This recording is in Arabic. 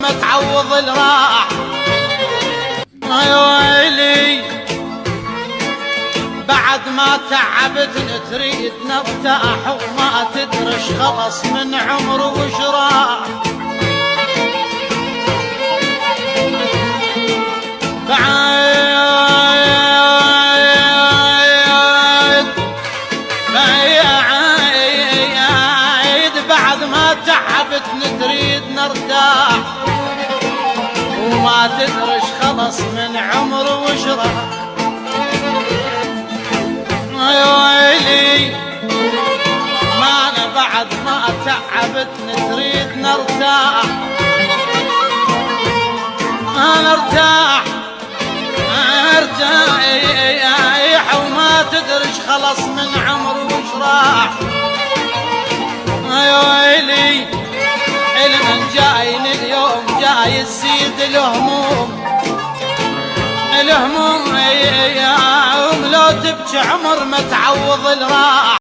متعوض الراح. يا ويلي بعد ما تعبت تريد نرتاح وما تدرش خلص من عمر وجراح. بعد ما تعبت تريد نرتاح وما تدرش خلص من عمر وجراح. يا ويلي ما أنا بعد ما تعبت تريد نرتاح نرتاح وما تدرش خلص من عمر وجراح. يا ويلي المن جايني اليوم جاي تزيد الهموم الهموم لو تبكي عمر ما تعوض الراح.